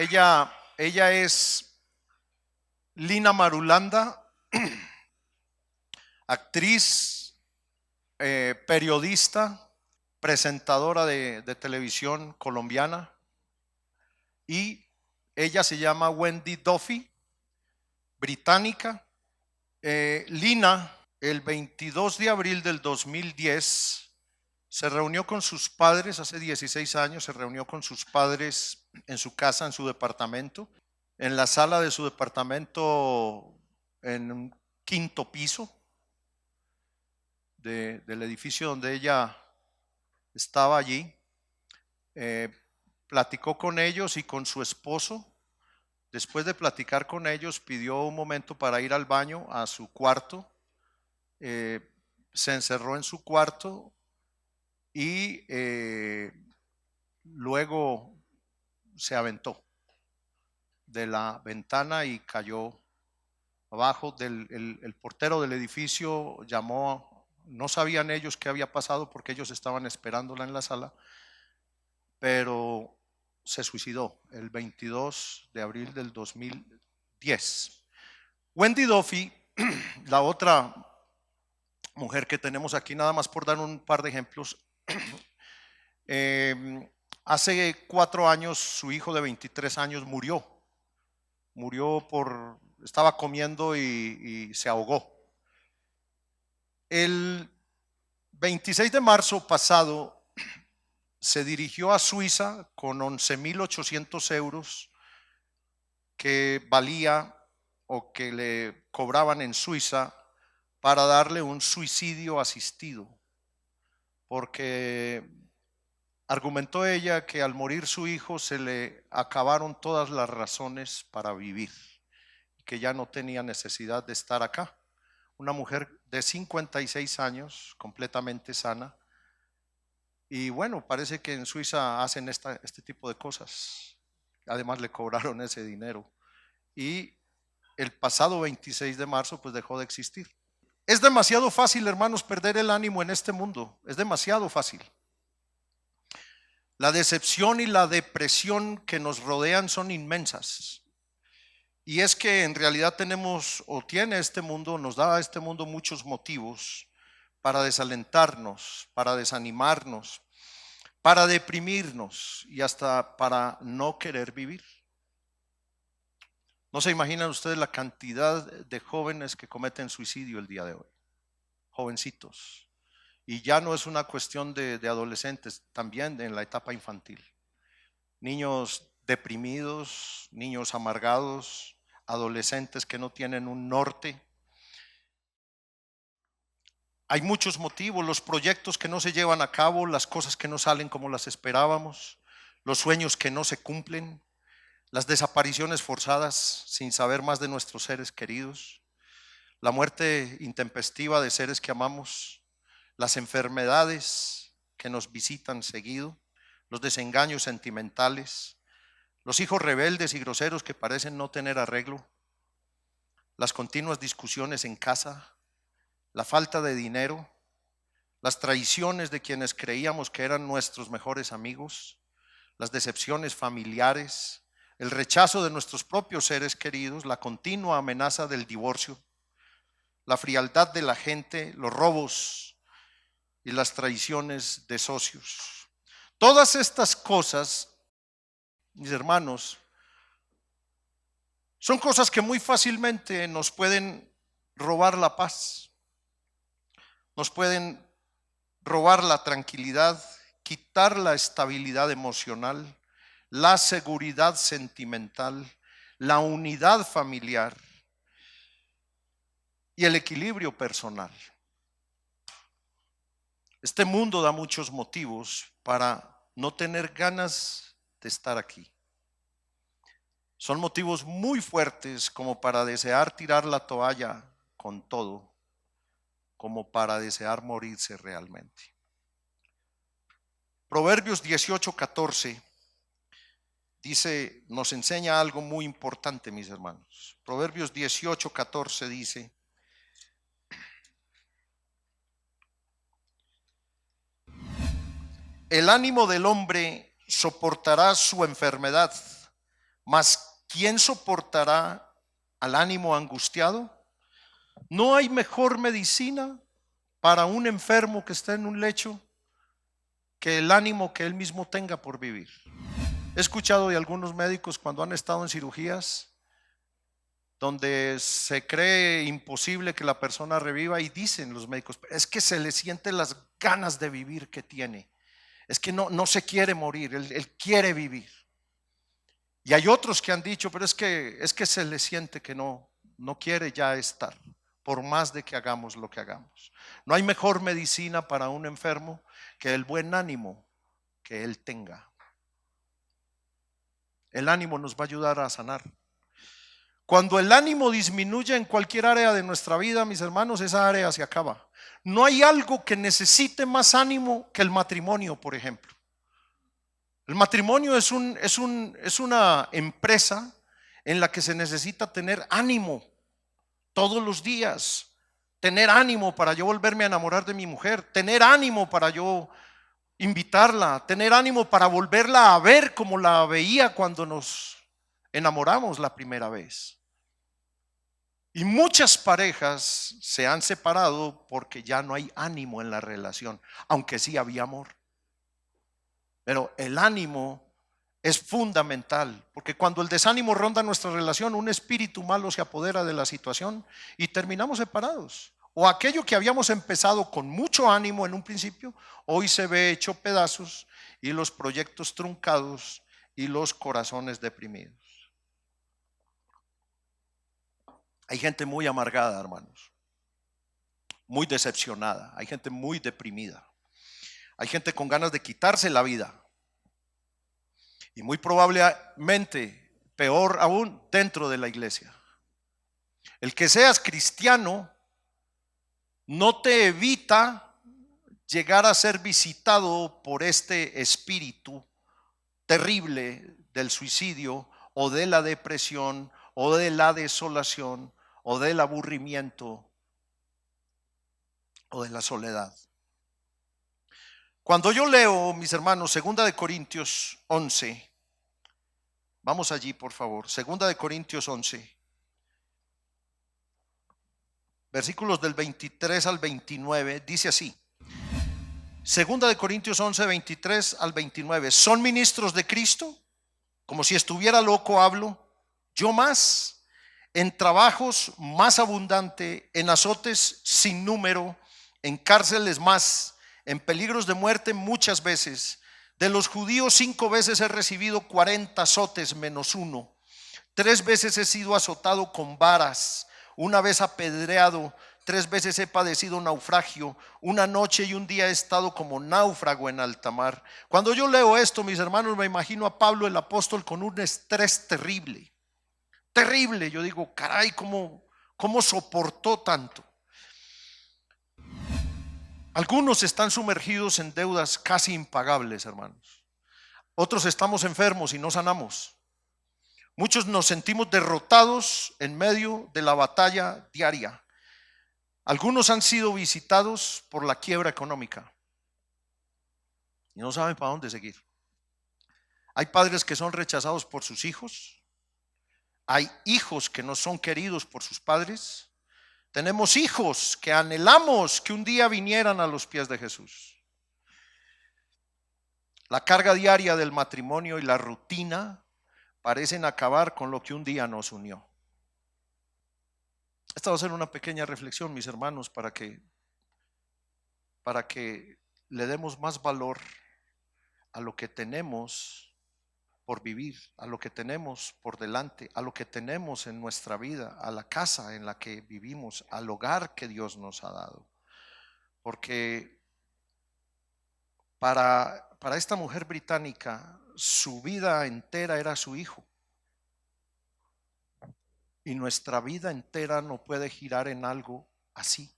Ella es Lina Marulanda, actriz, periodista, presentadora de televisión colombiana, y ella se llama Wendy Duffy, británica. Lina, el 22 de abril del 2010, se reunió con sus padres, hace 16 años, se reunió con sus padres en su casa, en su departamento, en la sala de su departamento, en un quinto piso del edificio donde ella estaba allí. Platicó con ellos y con su esposo. Después de platicar con ellos, pidió un momento para ir al baño, a su cuarto. Se encerró en su cuarto y luego se aventó de la ventana y cayó abajo. El portero del edificio llamó, no sabían ellos qué había pasado porque ellos estaban esperándola en la sala, pero se suicidó el 22 de abril del 2010. Wendy Duffy, la otra mujer que tenemos aquí, nada más por dar un par de ejemplos, hace 4 años su hijo de 23 años murió estaba comiendo y se ahogó. El 26 de marzo pasado se dirigió a Suiza con 11.800 euros que valía o que le cobraban en Suiza para darle un suicidio asistido, porque argumentó ella que al morir su hijo se le acabaron todas las razones para vivir, que ya no tenía necesidad de estar acá. Una mujer de 56 años, completamente sana. Y bueno, parece que en Suiza hacen este tipo de cosas. Además le cobraron ese dinero. Y el pasado 26 de marzo pues dejó de existir. Es demasiado fácil, hermanos, perder el ánimo en este mundo. Es demasiado fácil. La decepción y la depresión que nos rodean son inmensas. Y es que en realidad tenemos o tiene este mundo, nos da a este mundo muchos motivos para desalentarnos, para desanimarnos, para deprimirnos y hasta para no querer vivir. No se imaginan ustedes la cantidad de jóvenes que cometen suicidio el día de hoy, jovencitos. Y ya no es una cuestión de adolescentes, también en la etapa infantil. Niños deprimidos, niños amargados, adolescentes que no tienen un norte. Hay muchos motivos, los proyectos que no se llevan a cabo, las cosas que no salen como las esperábamos, los sueños que no se cumplen, las desapariciones forzadas sin saber más de nuestros seres queridos, la muerte intempestiva de seres que amamos, las enfermedades que nos visitan seguido, los desengaños sentimentales, los hijos rebeldes y groseros que parecen no tener arreglo, las continuas discusiones en casa, la falta de dinero, las traiciones de quienes creíamos que eran nuestros mejores amigos, las decepciones familiares, el rechazo de nuestros propios seres queridos, la continua amenaza del divorcio, la frialdad de la gente, los robos y las traiciones de socios. Todas estas cosas, mis hermanos, son cosas que muy fácilmente nos pueden robar la paz, nos pueden robar la tranquilidad, quitar la estabilidad emocional, la seguridad sentimental, la unidad familiar y el equilibrio personal. Este mundo da muchos motivos para no tener ganas de estar aquí. Son motivos muy fuertes como para desear tirar la toalla con todo, como para desear morirse realmente. Proverbios 18:14 dice, nos enseña algo muy importante, mis hermanos. Proverbios 18:14 dice: el ánimo del hombre soportará su enfermedad, Mas ¿quién soportará al ánimo angustiado? No hay mejor medicina para un enfermo que está en un lecho que el ánimo que él mismo tenga por vivir. He escuchado de algunos médicos cuando han estado en cirugías donde se cree imposible que la persona reviva y dicen los médicos, es que se le sienten las ganas de vivir que tiene. Es que no se quiere morir, él quiere vivir. Y hay otros que han dicho, pero es que se le siente que no quiere ya estar, por más de que hagamos lo que hagamos. No hay mejor medicina para un enfermo que el buen ánimo que él tenga. El ánimo nos va a ayudar a sanar. Cuando el ánimo disminuye en cualquier área de nuestra vida, mis hermanos, esa área se acaba. No hay algo que necesite más ánimo que el matrimonio, por ejemplo. El matrimonio es una empresa en la que se necesita tener ánimo todos los días. Tener ánimo para yo volverme a enamorar de mi mujer. Tener ánimo para yo invitarla. Tener ánimo para volverla a ver como la veía cuando nos enamoramos la primera vez. Y muchas parejas se han separado porque ya no hay ánimo en la relación, aunque sí había amor. Pero el ánimo es fundamental, porque cuando el desánimo ronda nuestra relación, un espíritu malo se apodera de la situación y terminamos separados. O aquello que habíamos empezado con mucho ánimo en un principio, hoy se ve hecho pedazos y los proyectos truncados y los corazones deprimidos. Hay gente muy amargada, hermanos, muy decepcionada, hay gente muy deprimida, hay gente con ganas de quitarse la vida y muy probablemente, peor aún, dentro de la iglesia. El que seas cristiano no te evita llegar a ser visitado por este espíritu terrible del suicidio o de la depresión o de la desolación o del aburrimiento o de la soledad. Cuando yo leo, mis hermanos, 2 Corintios 11, vamos allí por favor, 2 Corintios 11, versículos del 23 al 29, dice así. 2 Corintios 11, 23 al 29. ¿Son ministros de Cristo? Como si estuviera loco hablo. Yo más. En trabajos más abundante, en azotes sin número, en cárceles más, en peligros de muerte muchas veces. De los judíos 5 veces he recibido 40 azotes menos uno. 3 veces he sido azotado con varas, una vez apedreado, 3 veces he padecido naufragio, una noche y un día he estado como náufrago en alta mar. Cuando yo leo esto, mis hermanos, me imagino a Pablo el apóstol con un estrés terrible. Terrible, yo digo, caray, ¿cómo soportó tanto? Algunos están sumergidos en deudas casi impagables, hermanos. Otros estamos enfermos y no sanamos. Muchos nos sentimos derrotados en medio de la batalla diaria. Algunos han sido visitados por la quiebra económica y no saben para dónde seguir. Hay padres que son rechazados por sus hijos. Hay hijos que no son queridos por sus padres. Tenemos hijos que anhelamos que un día vinieran a los pies de Jesús. La carga diaria del matrimonio y la rutina parecen acabar con lo que un día nos unió. Esta va a ser una pequeña reflexión, mis hermanos, para que le demos más valor a lo que tenemos por vivir, a lo que tenemos por delante, a lo que tenemos en nuestra vida, a la casa en la que vivimos, al hogar que Dios nos ha dado. Porque para esta mujer británica, su vida entera era su hijo. Y nuestra vida entera no puede girar en algo así.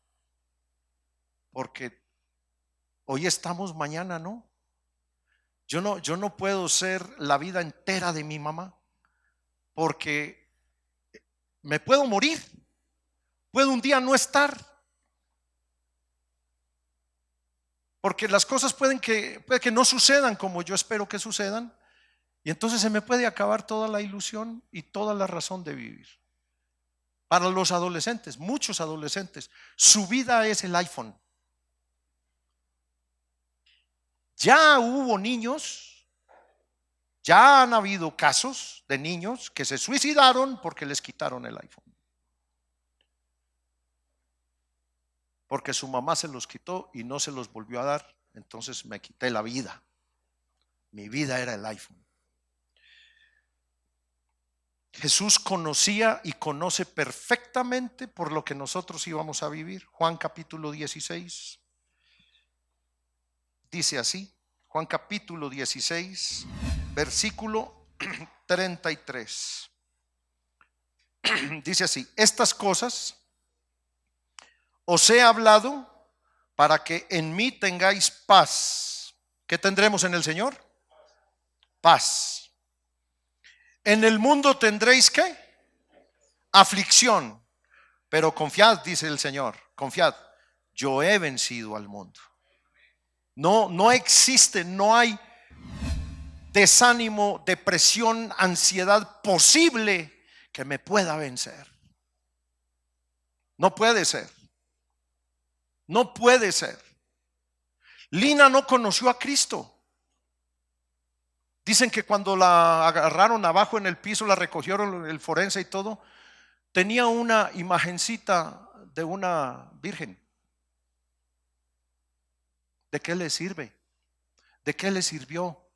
Porque hoy estamos, mañana no. Yo no puedo ser la vida entera de mi mamá, porque me puedo morir, puedo un día no estar, porque las cosas puede que no sucedan como yo espero que sucedan, Y entonces se me puede acabar toda la ilusión y toda la razón de vivir. Para los adolescentes, muchos adolescentes, su vida es el iPhone. Ya hubo niños, ya han habido casos de niños que se suicidaron porque les quitaron el iPhone. Porque su mamá se los quitó y no se los volvió a dar. Entonces me quité la vida. Mi vida era el iPhone. Jesús conocía y conoce perfectamente por lo que nosotros íbamos a vivir. Juan capítulo 16 dice así. Juan capítulo 16, versículo 33. Dice así: estas cosas os he hablado para que en mí tengáis paz. ¿Qué tendremos en el Señor? Paz. En el mundo tendréis ¿qué? Aflicción. Pero confiad, dice el Señor, confiad, yo he vencido al mundo. No existe, no hay desánimo, depresión, ansiedad posible que me pueda vencer. No puede ser. No puede ser. Lina no conoció a Cristo. Dicen que cuando la agarraron abajo en el piso, la recogieron el forense y todo, tenía una imagencita de una virgen. ¿De qué le sirve? ¿De qué le sirvió?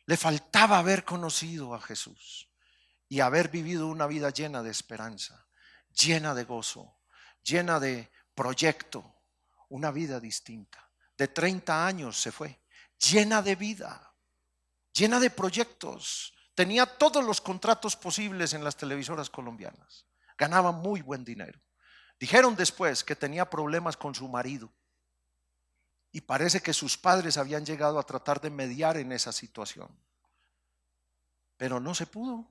Le faltaba haber conocido a Jesús y haber vivido una vida llena de esperanza, llena de gozo, llena de proyecto, una vida distinta. De 30 años se fue, llena de vida, llena de proyectos. Tenía todos los contratos posibles en las televisoras colombianas. Ganaba muy buen dinero. Dijeron después que tenía problemas con su marido. Y parece que sus padres habían llegado a tratar de mediar en esa situación. Pero no se pudo.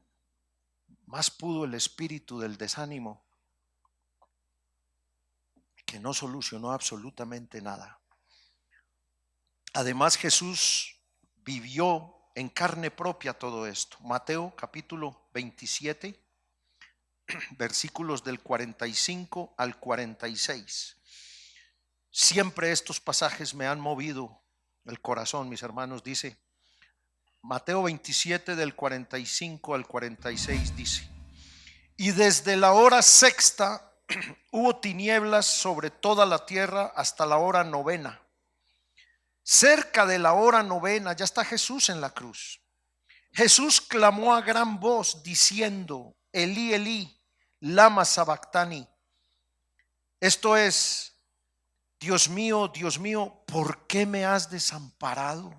Más pudo el espíritu del desánimo, que no solucionó absolutamente nada. Además, Jesús vivió en carne propia todo esto. Mateo capítulo 27, versículos del 45 al 46. Siempre estos pasajes me han movido el corazón, mis hermanos. Dice Mateo 27 del 45 al 46, dice: y desde la hora sexta hubo tinieblas sobre toda la tierra hasta la hora novena. Cerca de la hora novena ya está Jesús en la cruz. Jesús clamó a gran voz diciendo: Elí, Elí, lama sabactani. Esto es: Dios mío, ¿por qué me has desamparado?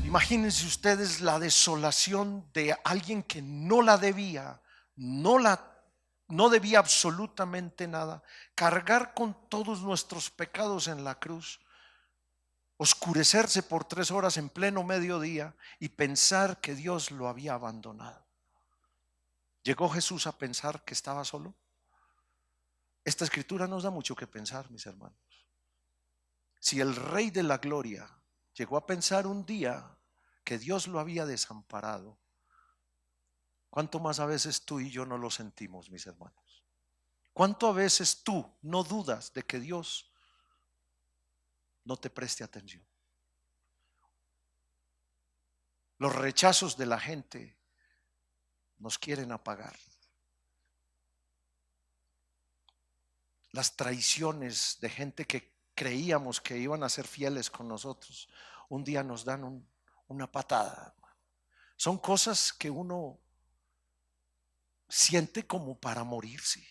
Imagínense ustedes la desolación de alguien que no la debía, no debía absolutamente nada. Cargar con todos nuestros pecados en la cruz, oscurecerse por 3 horas en pleno mediodía y pensar que Dios lo había abandonado. ¿Llegó Jesús a pensar que estaba solo? Esta escritura nos da mucho que pensar, mis hermanos. Si el Rey de la Gloria llegó a pensar un día que Dios lo había desamparado, ¿cuánto más a veces tú y yo no lo sentimos, mis hermanos? ¿Cuánto a veces tú no dudas de que Dios no te preste atención? Los rechazos de la gente nos quieren apagar. Las traiciones de gente que creíamos que iban a ser fieles con nosotros, un día nos dan una patada. Son cosas que uno siente como para morirse.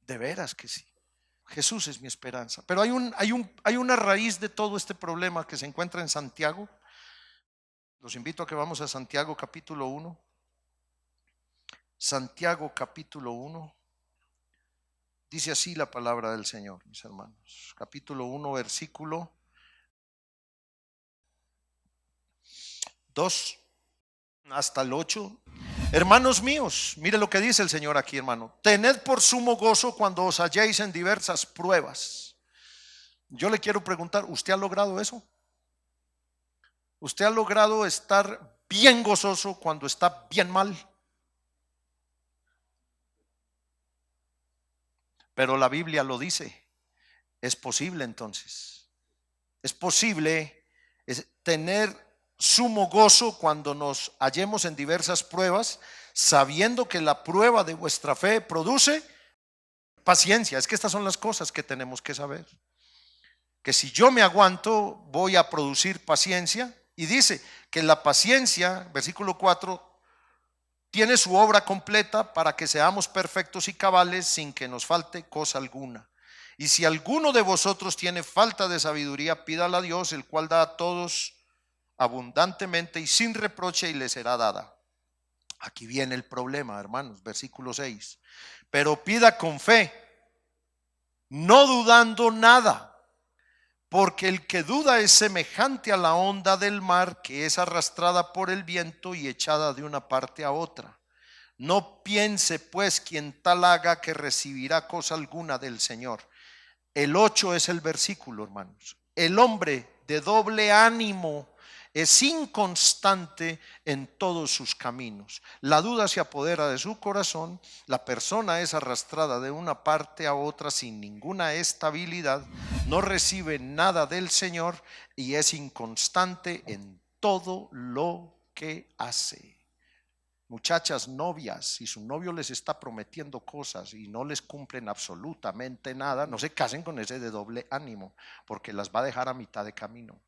De veras que sí. Jesús es mi esperanza. Pero hay una raíz de todo este problema que se encuentra en Santiago. Los invito a que vamos a Santiago capítulo 1. Santiago capítulo 1. Dice así la palabra del Señor, mis hermanos. Capítulo 1, versículo 2 hasta el 8. Hermanos míos, mire lo que dice el Señor aquí, hermano: tened por sumo gozo cuando os halléis en diversas pruebas. Yo le quiero preguntar, ¿usted ha logrado eso? ¿Usted ha logrado estar bien gozoso cuando está bien mal? Pero la Biblia lo dice. Es posible entonces. Es posible tener sumo gozo cuando nos hallemos en diversas pruebas, sabiendo que la prueba de vuestra fe produce paciencia. Es que estas son las cosas que tenemos que saber. Que si yo me aguanto, voy a producir paciencia. Y dice que la paciencia, versículo 4, tiene su obra completa para que seamos perfectos y cabales sin que nos falte cosa alguna. Y si alguno de vosotros tiene falta de sabiduría, pídala a Dios, el cual da a todos abundantemente y sin reproche, y le será dada. Aquí viene el problema, hermanos, versículo 6. Pero pida con fe, no dudando nada, porque el que duda es semejante a la onda del mar, que es arrastrada por el viento y echada de una parte a otra. No piense pues quien tal haga que recibirá cosa alguna del Señor. El 8 es el versículo, hermanos. El hombre de doble ánimo es inconstante en todos sus caminos. La duda se apodera de su corazón, la persona es arrastrada de una parte a otra sin ninguna estabilidad, no recibe nada del Señor y es inconstante en todo lo que hace. Muchachas novias, si su novio les está prometiendo cosas y no les cumplen absolutamente nada, no se casen con ese de doble ánimo, porque las va a dejar a mitad de camino.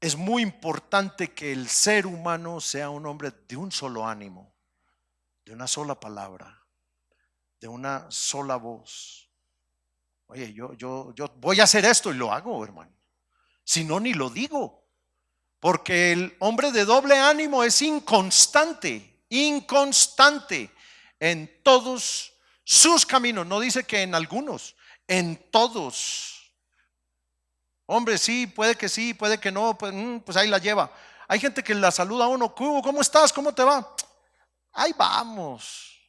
Es muy importante que el ser humano sea un hombre de un solo ánimo, de una sola palabra, de una sola voz. Oye, yo voy a hacer esto y lo hago, hermano. Si no, ni lo digo. Porque el hombre de doble ánimo es inconstante en todos sus caminos. No dice que en algunos, en todos. Hombre, sí, puede que no, pues ahí la lleva. Hay gente que la saluda a uno, ¿cómo estás? ¿Cómo te va? Ahí vamos.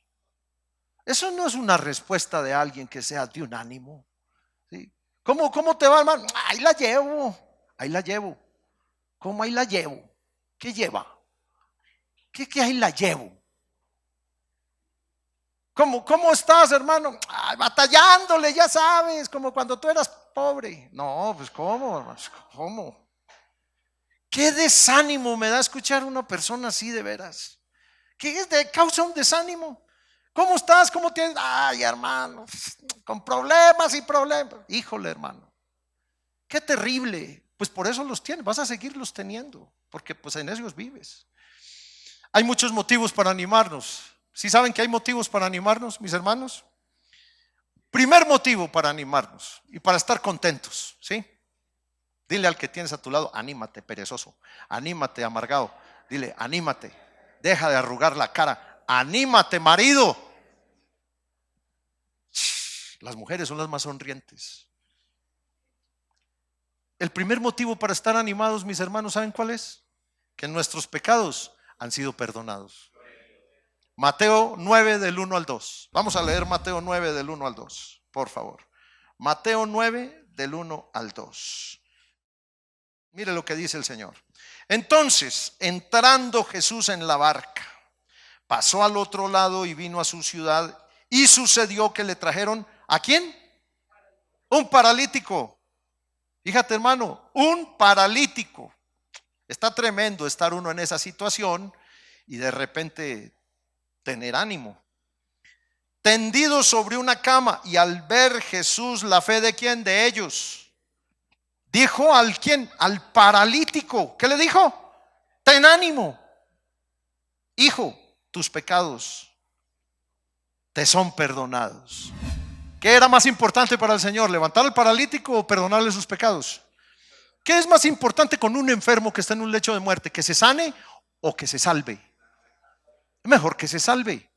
Eso no es una respuesta de alguien que sea de un ánimo. ¿Sí? ¿Cómo te va, hermano? Ahí la llevo. ¿Cómo ahí la llevo? ¿Qué lleva? ¿Qué ahí la llevo? ¿Cómo estás, hermano? Ay, batallándole, ya sabes, como cuando tú eras pobre. No, pues ¿cómo? Qué desánimo me da escuchar a una persona así de veras. ¿Qué causa un desánimo? ¿Cómo estás? ¿Cómo tienes? Ay, hermano, con problemas y problemas. Híjole, hermano, qué terrible. Pues por eso los tienes, vas a seguirlos teniendo, porque pues en ellos vives. Hay muchos motivos para animarnos. ¿Sí saben que hay motivos para animarnos, mis hermanos? Primer motivo para animarnos y para estar contentos, ¿sí? Dile al que tienes a tu lado, anímate, perezoso, anímate, amargado. Dile, anímate, deja de arrugar la cara, anímate, marido. Las mujeres son las más sonrientes. El primer motivo para estar animados, mis hermanos, ¿saben cuál es? Que nuestros pecados han sido perdonados. Mateo 9 del 1 al 2. Vamos a leer Mateo 9 del 1 al 2, por favor. Mateo 9 del 1 al 2. Mire lo que dice el Señor. Entonces, entrando Jesús en la barca, pasó al otro lado y vino a su ciudad, y sucedió que le trajeron, ¿a quién? Un paralítico. Fíjate, hermano, un paralítico. Está tremendo estar uno en esa situación y de repente tener ánimo. Tendido sobre una cama, y al ver Jesús la fe de quién, de ellos, dijo al quién, al paralítico, ¿qué le dijo? Ten ánimo, hijo, tus pecados te son perdonados. ¿Qué era más importante para el Señor, levantar al paralítico o perdonarle sus pecados? ¿Qué es más importante con un enfermo que está en un lecho de muerte? ¿Que se sane o que se salve? Mejor que se salve.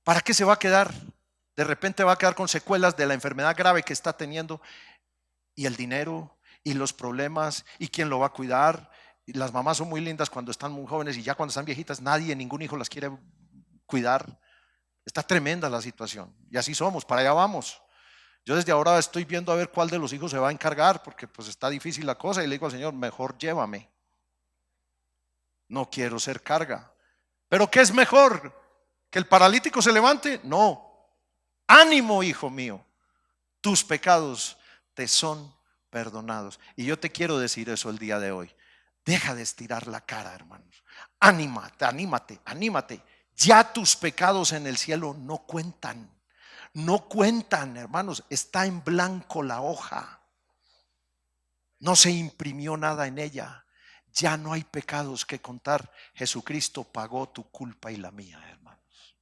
¿Para qué se va a quedar? De repente va a quedar con secuelas de la enfermedad grave que está teniendo, y el dinero y los problemas, y quién lo va a cuidar. Y las mamás son muy lindas cuando están muy jóvenes, y ya cuando están viejitas ningún hijo las quiere cuidar. Está tremenda la situación, y así somos, para allá vamos. Yo desde ahora estoy viendo a ver cuál de los hijos se va a encargar, porque pues está difícil la cosa, y le digo al Señor, mejor llévame. No quiero ser carga. ¿Pero qué es mejor? ¿Que el paralítico se levante? No. Ánimo, hijo mío, tus pecados te son perdonados. Y yo te quiero decir eso el día de hoy. Deja de estirar la cara, hermanos. Anímate, anímate, anímate. Ya tus pecados en el cielo no cuentan. No cuentan, hermanos. Está en blanco la hoja. No se imprimió nada en ella. Ya no hay pecados que contar. Jesucristo pagó tu culpa y la mía, hermanos.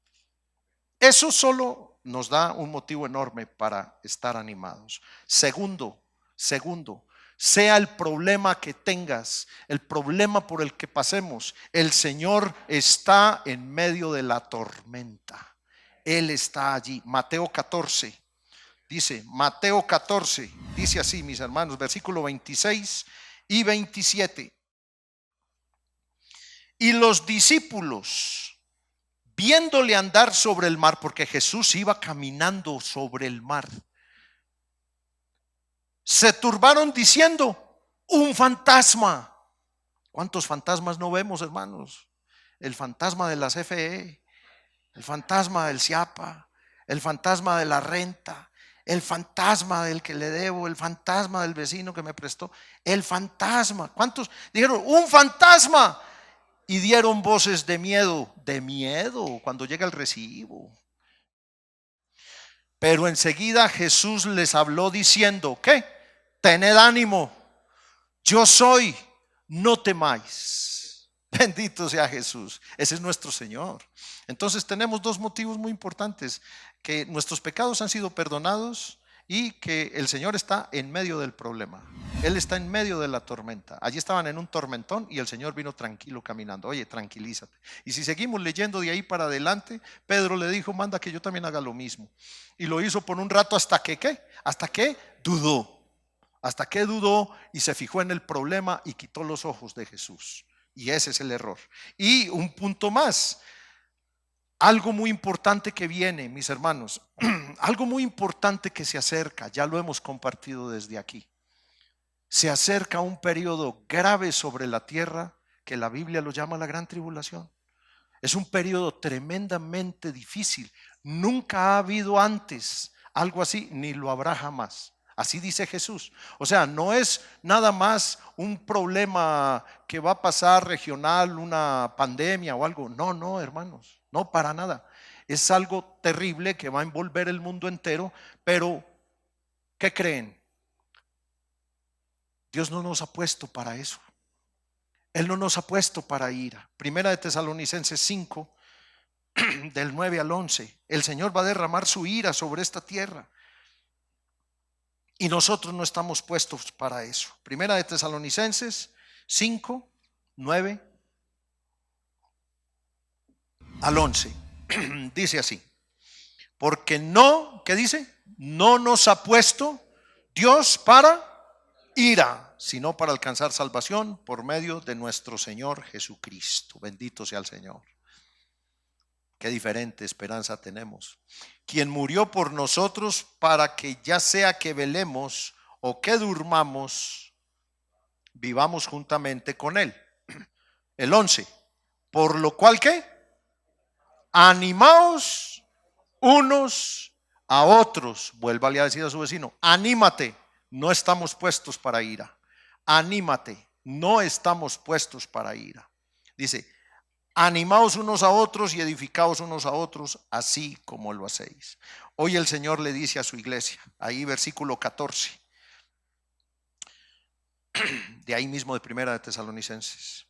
Eso solo nos da un motivo enorme para estar animados. Segundo, sea el problema que tengas, el problema por el que pasemos, el Señor está en medio de la tormenta. Él está allí. Mateo 14. Dice, Mateo 14, dice así, mis hermanos, versículo 26 y 27. Y los discípulos, viéndole andar sobre el mar, porque Jesús iba caminando sobre el mar, se turbaron diciendo, un fantasma. ¿Cuántos fantasmas no vemos, hermanos? El fantasma de las CFE, el fantasma del CIAPA, el fantasma de la renta, el fantasma del que le debo, el fantasma del vecino que me prestó, el fantasma. ¿Cuántos dijeron un fantasma? Y dieron voces de miedo cuando llega el recibo. Pero enseguida Jesús les habló diciendo, ¿qué? Tened ánimo, yo soy, no temáis. Bendito sea Jesús, ese es nuestro Señor. Entonces tenemos dos motivos muy importantes: que nuestros pecados han sido perdonados y que el Señor está en medio del problema. Él está en medio de la tormenta. Allí estaban en un tormentón y el Señor vino tranquilo caminando. Oye, tranquilízate. Y si seguimos leyendo de ahí para adelante, Pedro le dijo, manda que yo también haga lo mismo. Y lo hizo por un rato hasta que, ¿qué? Hasta que dudó. Hasta que dudó y se fijó en el problema y quitó los ojos de Jesús. Y ese es el error. Y un punto más, algo muy importante que viene, mis hermanos, algo muy importante que se acerca, ya lo hemos compartido desde aquí. Se acerca un periodo grave sobre la tierra que la Biblia lo llama la gran tribulación. Es un periodo tremendamente difícil. Nunca ha habido antes algo así, ni lo habrá jamás. Así dice Jesús. O sea, no es nada más un problema que va a pasar regional, una pandemia o algo. No, no, hermanos, no, para nada. Es algo terrible que va a envolver el mundo entero. Pero, ¿qué creen? Dios no nos ha puesto para eso. Él no nos ha puesto para ira. Primera de Tesalonicenses 5, del 9 al 11. El Señor va a derramar su ira sobre esta tierra. Y nosotros no estamos puestos para eso. Primera de Tesalonicenses 5, 9 al 11. Dice así. Porque no, ¿qué dice? No nos ha puesto Dios para ira, sino para alcanzar salvación por medio de nuestro Señor Jesucristo. Bendito sea el Señor. Qué diferente esperanza tenemos. Quien murió por nosotros para que ya sea que velemos o que durmamos, vivamos juntamente con Él. El 11. Por lo cual, ¿qué? Animaos unos a otros. Vuélvale a decir a su vecino, anímate, no estamos puestos para ira. Anímate, no estamos puestos para ira. Dice, animaos unos a otros y edificaos unos a otros, así como lo hacéis. Hoy el Señor le dice a su iglesia, ahí versículo 14, de ahí mismo de Primera de Tesalonicenses.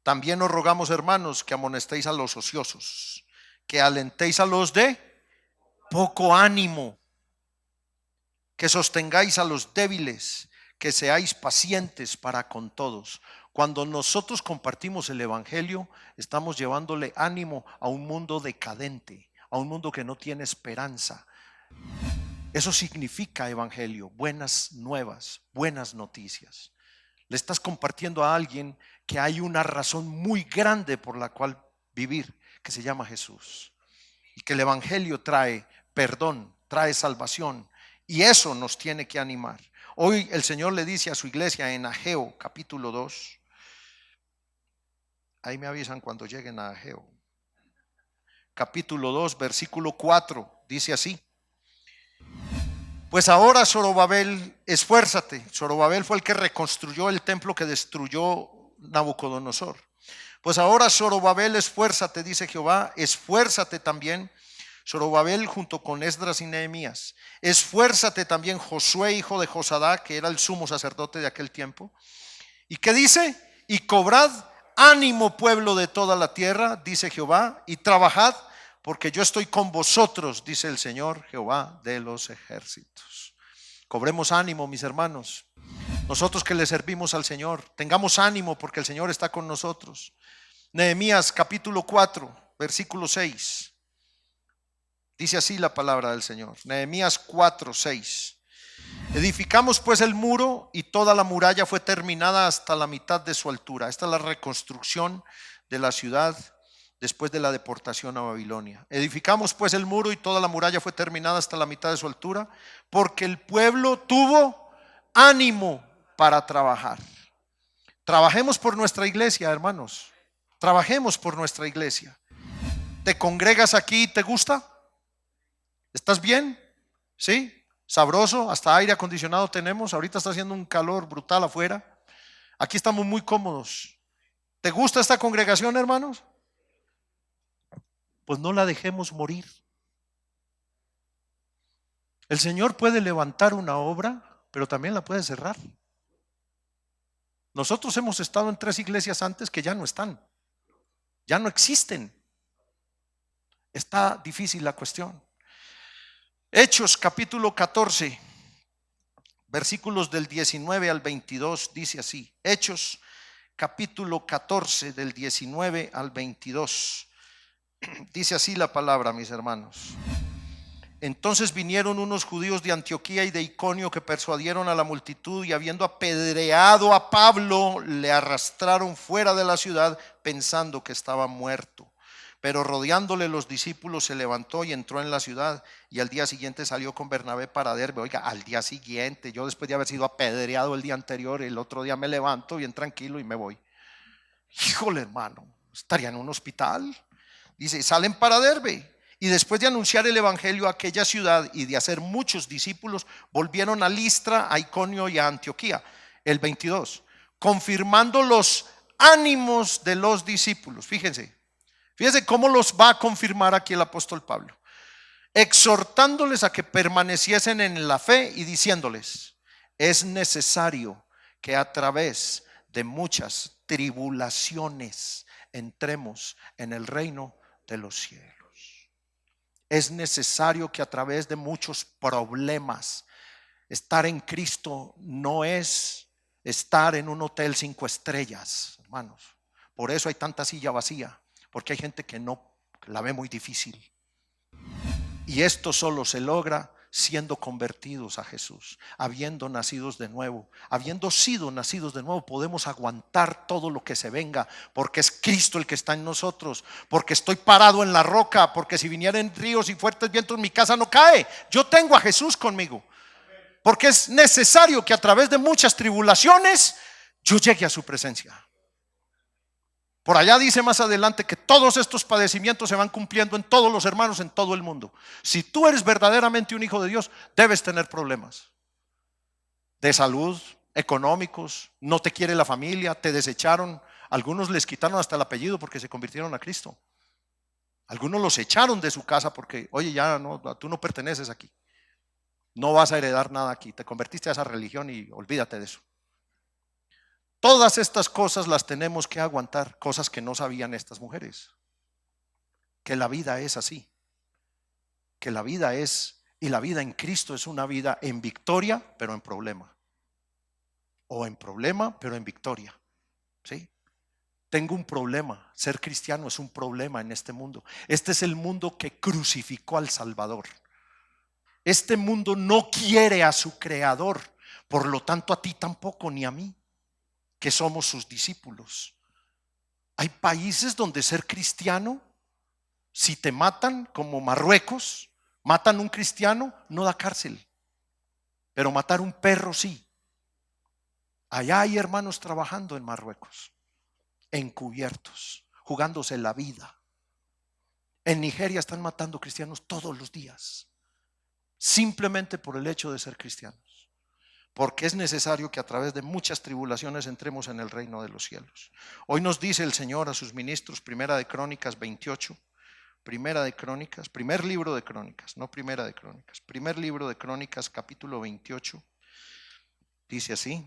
También os rogamos, hermanos, que amonestéis a los ociosos, que alentéis a los de poco ánimo, que sostengáis a los débiles, que seáis pacientes para con todos. Cuando nosotros compartimos el evangelio, estamos llevándole ánimo a un mundo decadente, a un mundo que no tiene esperanza. Eso significa evangelio, buenas nuevas, buenas noticias. Le estás compartiendo a alguien que hay una razón muy grande por la cual vivir, que se llama Jesús, y que el evangelio trae perdón, trae salvación Y eso nos tiene que animar. Hoy el Señor le dice a su iglesia en Ageo capítulo 2. Ahí me avisan cuando lleguen a Ageo. Capítulo 2, versículo 4. Dice así: pues ahora, Zorobabel, esfuérzate. Zorobabel fue el que reconstruyó el templo que destruyó Nabucodonosor. Pues ahora, Zorobabel, esfuérzate, dice Jehová, esfuérzate también, Zorobabel, junto con Esdras y Nehemías. Esfuérzate también, Josué, hijo de Josadá, que era el sumo sacerdote de aquel tiempo. ¿Y qué dice? Y cobrad ánimo, pueblo de toda la tierra, dice Jehová, y trabajad, porque yo estoy con vosotros, dice el Señor Jehová de los ejércitos. Cobremos ánimo, mis hermanos. Nosotros que le servimos al Señor, tengamos ánimo porque el Señor está con nosotros. Nehemías capítulo 4, versículo 6. Dice así la palabra del Señor. Nehemías 4, 6. Edificamos pues el muro y toda la muralla fue terminada hasta la mitad de su altura. Esta es la reconstrucción de la ciudad después de la deportación a Babilonia. Edificamos pues el muro y toda la muralla fue terminada hasta la mitad de su altura, porque el pueblo tuvo ánimo para trabajar. Trabajemos por nuestra iglesia, hermanos. Trabajemos por nuestra iglesia. ¿Te congregas aquí? ¿Te gusta? ¿Estás bien? ¿Sí? Sabroso, hasta aire acondicionado tenemos. Ahorita está haciendo un calor brutal afuera. Aquí estamos muy cómodos. ¿Te gusta esta congregación, hermanos? Pues no la dejemos morir. El Señor puede levantar una obra, pero también la puede cerrar. Nosotros hemos estado en 3 iglesias antes que ya no están, ya no existen. Está difícil la cuestión. Hechos capítulo 14, versículos del 19 al 22, dice así. Hechos capítulo 14, del 19 al 22. Dice así la palabra, mis hermanos. Entonces vinieron unos judíos de Antioquía y de Iconio que persuadieron a la multitud, y habiendo apedreado a Pablo, le arrastraron fuera de la ciudad pensando que estaba muerto. Pero rodeándole los discípulos, se levantó y entró en la ciudad, y al día siguiente salió con Bernabé para Derbe. Oiga, al día siguiente, yo después de haber sido apedreado el día anterior, el otro día me levanto bien tranquilo y me voy. Híjole, hermano, estaría en un hospital. Dice, salen para Derbe. Y después de anunciar el evangelio a aquella ciudad y de hacer muchos discípulos, volvieron a Listra, a Iconio y a Antioquía. El 22, confirmando los ánimos de los discípulos. Fíjense cómo los va a confirmar aquí el apóstol Pablo. Exhortándoles a que permaneciesen en la fe y diciéndoles, es necesario que a través de muchas tribulaciones entremos en el reino de los cielos. Es necesario que a través de muchos problemas, estar en Cristo no es estar en un hotel 5 estrellas, hermanos. Por eso hay tanta silla vacía, porque hay gente que no la ve muy difícil. Y esto solo se logra siendo convertidos a Jesús, habiendo nacidos de nuevo. Habiendo sido nacidos de nuevo, podemos aguantar todo lo que se venga, porque es Cristo el que está en nosotros, porque estoy parado en la roca, porque si vinieran ríos y fuertes vientos mi casa no cae. Yo tengo a Jesús conmigo, porque es necesario que a través de muchas tribulaciones yo llegue a su presencia. Por allá dice más adelante que todos estos padecimientos se van cumpliendo en todos los hermanos en todo el mundo. Si tú eres verdaderamente un hijo de Dios, debes tener problemas de salud, económicos, no te quiere la familia, te desecharon. Algunos les quitaron hasta el apellido porque se convirtieron a Cristo. Algunos los echaron de su casa porque, oye, ya no, tú no perteneces aquí. No vas a heredar nada aquí. Te convertiste a esa religión y olvídate de eso. Todas estas cosas las tenemos que aguantar, cosas que no sabían estas mujeres. Que la vida es así. Que la vida es, y la vida en Cristo es una vida en victoria, pero en problema. O en problema, pero en victoria. ¿Sí? Tengo un problema. Ser cristiano es un problema en este mundo. Este es el mundo que crucificó al Salvador. Este mundo no quiere a su creador. Por lo tanto, a ti tampoco, ni a mí, que somos sus discípulos. Hay países donde ser cristiano, si te matan, como Marruecos, matan a un cristiano, no da cárcel. pero matar un perro sí. Allá hay hermanos trabajando en Marruecos, encubiertos, jugándose la vida. En Nigeria están matando cristianos todos los días, simplemente por el hecho de ser cristianos, porque es necesario que a través de muchas tribulaciones entremos en el reino de los cielos. Hoy nos dice el Señor a sus ministros, Primera de Crónicas 28, Primera de Crónicas, primer libro de Crónicas, no Primera de Crónicas, primer libro de Crónicas, capítulo 28, dice así,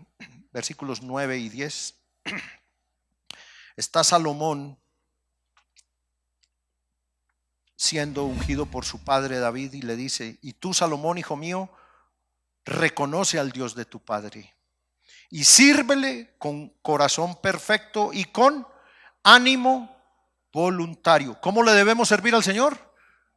versículos 9 y 10. Está Salomón siendo ungido por su padre David y le dice: y tú, Salomón, hijo mío, reconoce al Dios de tu padre y sírvele con corazón perfecto y con ánimo voluntario. ¿Cómo le debemos servir al Señor?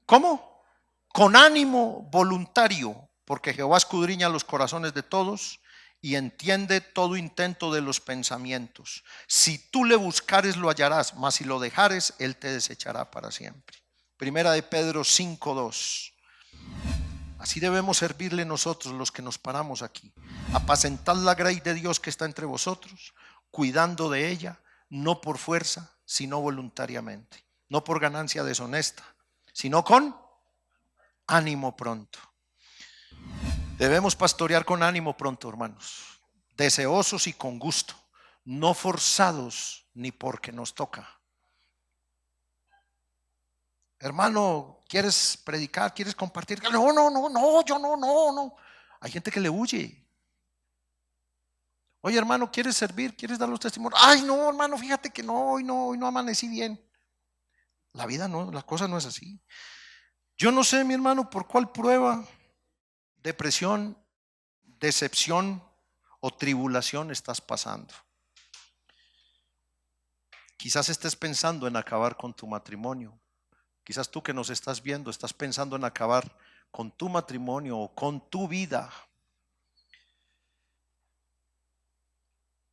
¿Cómo? Con ánimo voluntario, porque Jehová escudriña los corazones de todos y entiende todo intento de los pensamientos. Si tú le buscares, lo hallarás, mas si lo dejares, él te desechará para siempre. Primera de Pedro 5:2. Así debemos servirle nosotros los que nos paramos aquí. Apacentad la grey de Dios que está entre vosotros, cuidando de ella, no por fuerza, sino voluntariamente, no por ganancia deshonesta, sino con ánimo pronto. Debemos pastorear con ánimo pronto, hermanos, deseosos y con gusto, no forzados ni porque nos toca. Hermano, ¿quieres predicar? ¿Quieres compartir? No, yo no. Hay gente que le huye. Oye, hermano, ¿quieres servir? ¿Quieres dar los testimonios? Ay, no, hermano, fíjate que hoy no amanecí bien. La vida no, la cosa no es así. Yo no sé, mi hermano, por cuál prueba, depresión, decepción o tribulación estás pasando. Quizás estés pensando en acabar con tu matrimonio. Quizás tú que nos estás viendo estás pensando en acabar con tu matrimonio o con tu vida.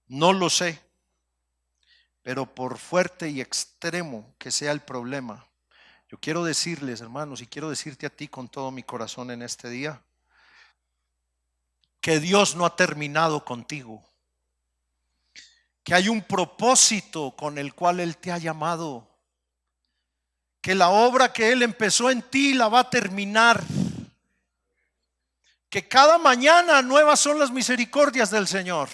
No lo sé, pero por fuerte y extremo que sea el problema, yo quiero decirles, hermanos, y quiero decirte a ti con todo mi corazón en este día, que Dios no ha terminado contigo, que hay un propósito con el cual Él te ha llamado, que la obra que Él empezó en ti la va a terminar, que cada mañana nuevas son las misericordias del Señor,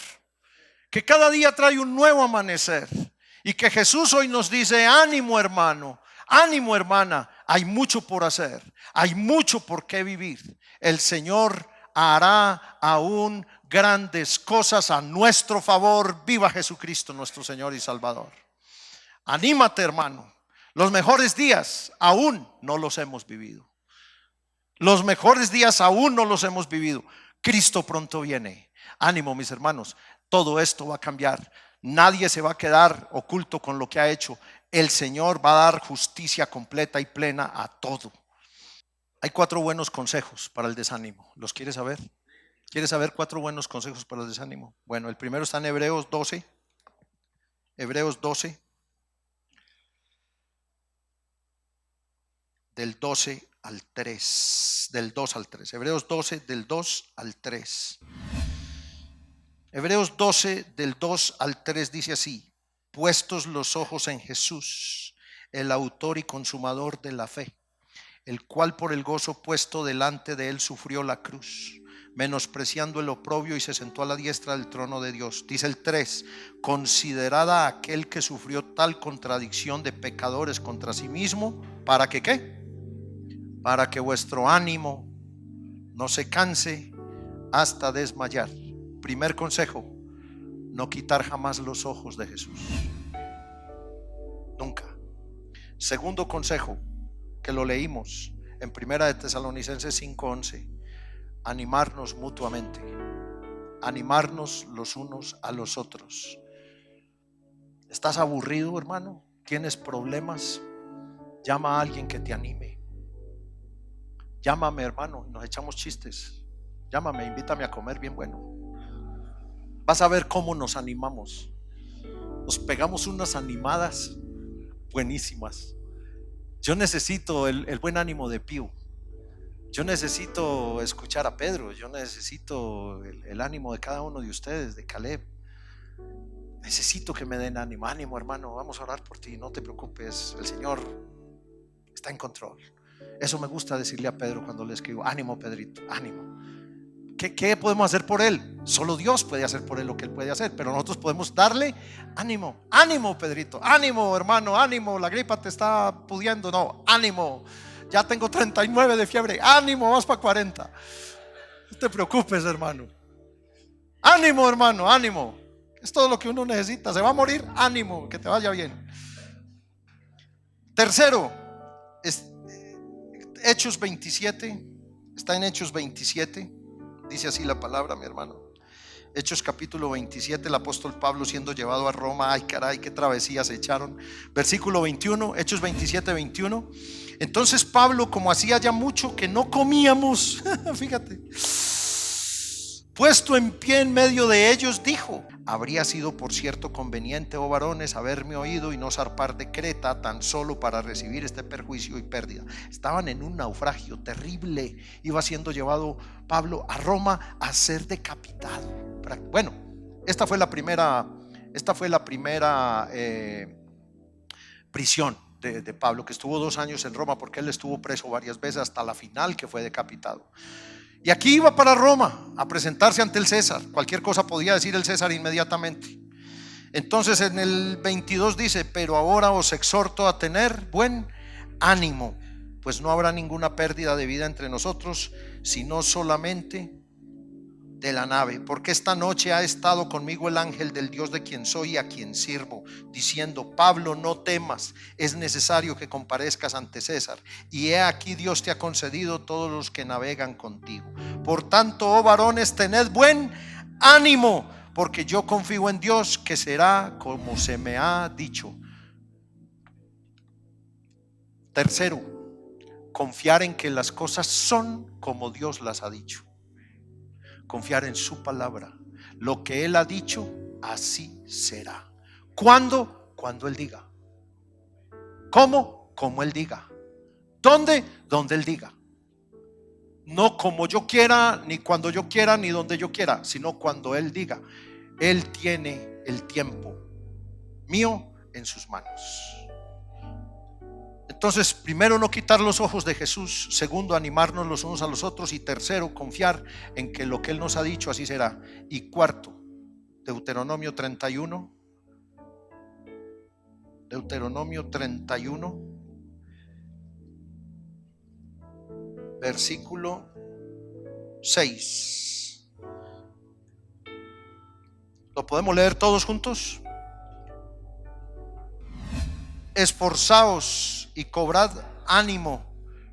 que cada día trae un nuevo amanecer y que Jesús hoy nos dice: ánimo, hermano, ánimo, hermana, hay mucho por hacer, hay mucho por qué vivir. El Señor hará aún grandes cosas a nuestro favor. Viva Jesucristo, nuestro Señor y Salvador. Anímate, hermano. Los mejores días aún no los hemos vivido. Los mejores días aún no los hemos vivido. Cristo pronto viene. Ánimo, mis hermanos. Todo esto va a cambiar. Nadie se va a quedar oculto con lo que ha hecho. El Señor va a dar justicia completa y plena a todo. Hay 4 buenos consejos para el desánimo. ¿Los quieres saber? ¿Quieres saber 4 buenos consejos para el desánimo? Bueno, el primero está en Hebreos 12. Hebreos 12. Del 12 al 3. Del 2 al 3. Hebreos 12 del 2 al 3. Hebreos 12 del 2 al 3 dice así: puestos los ojos en Jesús, el autor y consumador de la fe, el cual por el gozo puesto delante de él sufrió la cruz, menospreciando el oprobio, y se sentó a la diestra del trono de Dios. Dice el 3: considerada aquel que sufrió tal contradicción de pecadores contra sí mismo, ¿para que qué? Para que vuestro ánimo no se canse hasta desmayar. Primer consejo: no quitar jamás los ojos de Jesús, nunca. Segundo consejo, que lo leímos en Primera de Tesalonicenses 5:11: animarnos mutuamente, animarnos los unos a los otros. ¿Estás aburrido, hermano? ¿Tienes problemas? Llama a alguien que te anime. Llámame, hermano, nos echamos chistes. Llámame, invítame a comer bien bueno. Vas a ver cómo nos animamos. Nos pegamos unas animadas buenísimas. Yo necesito el buen ánimo de Pío. Yo necesito escuchar a Pedro, yo necesito el ánimo de cada uno de ustedes, de Caleb. Necesito que me den ánimo. Ánimo, hermano, vamos a orar por ti, no te preocupes, el Señor está en control. Eso me gusta decirle a Pedro cuando le escribo: ánimo, Pedrito, ánimo. ¿Qué podemos hacer por él? Solo Dios puede hacer por él lo que él puede hacer, pero nosotros podemos darle ánimo. Ánimo, Pedrito, ánimo, hermano, ánimo. La gripa te está pudiendo, no, ánimo. Ya tengo 39 de fiebre, ánimo, vas para 40. No te preocupes, hermano. Ánimo, hermano, ánimo. Es todo lo que uno necesita. Se va a morir, ánimo, que te vaya bien. Tercero, Hechos 27. Está en Hechos 27. Dice así la palabra, mi hermano. Hechos capítulo 27, el apóstol Pablo siendo llevado a Roma. Ay, caray, qué travesías se echaron. Versículo 21, Hechos 27, 21. Entonces Pablo, como hacía ya mucho que no comíamos, fíjate, puesto en pie en medio de ellos, dijo: habría sido por cierto conveniente, oh varones, haberme oído y no zarpar de Creta tan solo para recibir este perjuicio y pérdida. Estaban en un naufragio terrible. Iba siendo llevado Pablo a Roma a ser decapitado. Bueno, esta fue la primera prisión de Pablo, que estuvo 2 años en Roma, porque él estuvo preso varias veces hasta la final, que fue decapitado. Y aquí iba para Roma a presentarse ante el César. Cualquier cosa podía decir el César inmediatamente. Entonces en el 22 dice: pero ahora os exhorto a tener buen ánimo, pues no habrá ninguna pérdida de vida entre nosotros, sino solamente de la nave, porque esta noche ha estado conmigo el ángel del Dios de quien soy y a quien sirvo, diciendo: Pablo, no temas, es necesario que comparezcas ante César, y he aquí Dios te ha concedido todos los que navegan contigo. Por tanto, oh varones, tened buen ánimo, porque yo confío en Dios que será como se me ha dicho. Tercero, confiar en que las cosas son como Dios las ha dicho. Confiar en su palabra. Lo que Él ha dicho, así será. ¿Cuándo? Cuando Él diga. ¿Cómo? Como Él diga. ¿Dónde? Donde Él diga. No como yo quiera, ni cuando yo quiera, ni donde yo quiera, sino cuando Él diga. Él tiene el tiempo mío en sus manos. Entonces, primero, no quitar los ojos de Jesús. Segundo, animarnos los unos a los otros. Y tercero, confiar en que lo que Él nos ha dicho así será. Y cuarto, Deuteronomio 31. Deuteronomio 31, versículo 6. ¿Lo podemos leer todos juntos? Esforzaos y cobrad ánimo,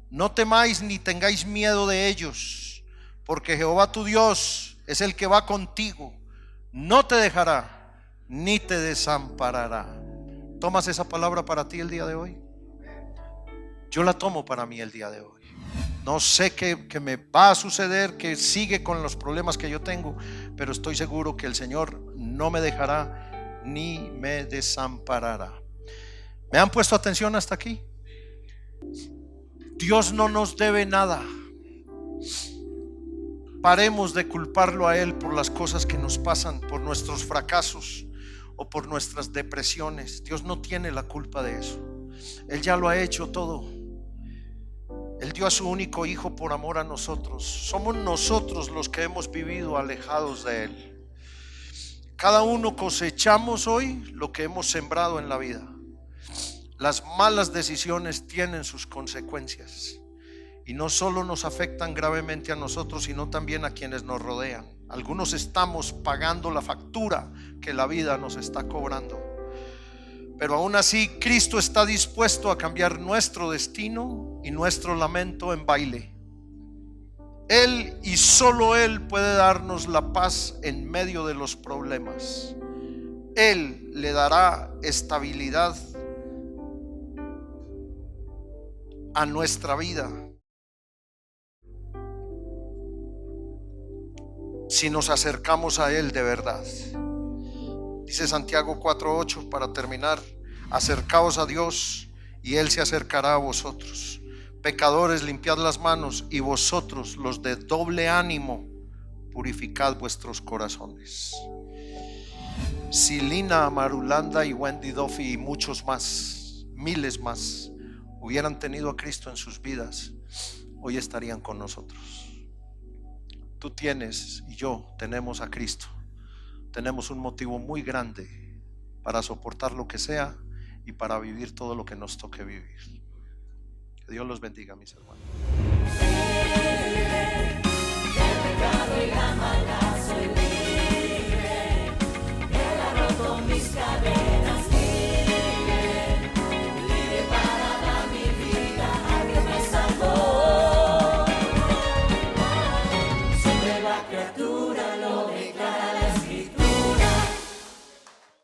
no temáis ni tengáis miedo de ellos, porque Jehová tu Dios es el que va contigo, no te dejará ni te desamparará. ¿Tomas esa palabra para ti el día de hoy? Yo la tomo para mí el día de hoy. No sé qué me va a suceder, que sigue con los problemas que yo tengo, pero estoy seguro que el Señor no me dejará ni me desamparará. ¿Me han puesto atención hasta aquí? Dios no nos debe nada. Paremos de culparlo a Él por las cosas que nos pasan, por nuestros fracasos o por nuestras depresiones. Dios no tiene la culpa de eso. Él ya lo ha hecho todo. Él dio a su único hijo por amor a nosotros. Somos nosotros los que hemos vivido alejados de Él. Cada uno cosechamos hoy lo que hemos sembrado en la vida. Las malas decisiones tienen sus consecuencias y no solo nos afectan gravemente a nosotros, sino también a quienes nos rodean. Algunos estamos pagando la factura que la vida nos está cobrando, pero aún así Cristo está dispuesto a cambiar nuestro destino y nuestro lamento en baile. Él y solo Él puede darnos la paz en medio de los problemas. Él le dará estabilidad a nuestra vida si nos acercamos a Él de verdad. Dice Santiago 4:8 para terminar: acercaos a Dios y Él se acercará a vosotros. Pecadores, limpiad las manos, y vosotros, los de doble ánimo, purificad vuestros corazones. Si Lina Marulanda y Wendy Duffy y muchos más, miles más, hubieran tenido a Cristo en sus vidas, hoy estarían con nosotros. Tú tienes y yo tenemos a Cristo. Tenemos un motivo muy grande para soportar lo que sea y para vivir todo lo que nos toque vivir. Que Dios los bendiga, mis hermanos. Mis cadenas, libre, libre para dar mi vida a Dios me salvó. Soy nueva criatura.